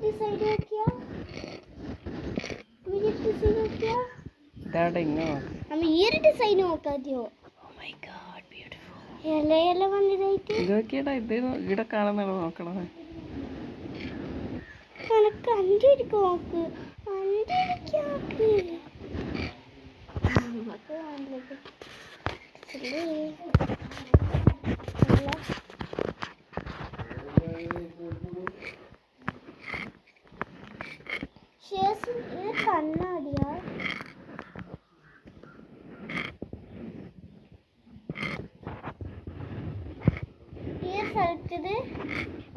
Design നോക്കിയാ design നോക്കിയാ ഇതാടെ ഇങ്ങനെ അമ്മ ഈ ഒരു ഡിസൈൻ നോക്കാതെയോ ഇലയെല്ലാം വന്നതായിട്ട് ഇതൊക്കെയാടാ ഇത് ഇവിടെ കാണുന്നതാണ് നോക്കണത് കണക്ക് അഞ്ചിടിക്ക് നോക്ക് അഞ്ചിടിക്ക് നോക്ക് കണ്ണാടിയാ ഈ സ്ഥലത്തത്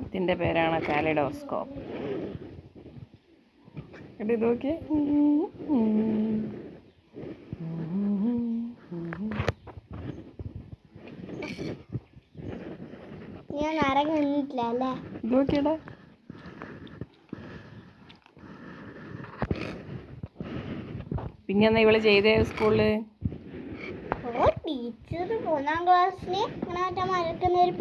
ഇതിന്റെ പേരാണ് കാലിഡോസ്കോപ്പ്. ഇത് നോക്കിയേ ഞാൻ നരങ്ങ നിന്നിട്ടില്ല അല്ലേ ഇത് നോക്കിയടാ പിന്നെ എന്നാ ഇവള് ചെയ്തേ സ്കൂളില് ടീച്ചർ 1ാം ക്ലാസ്സിന് ഇങ്ങനെ മരക്കുന്ന ഒരു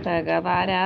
തകതാരാ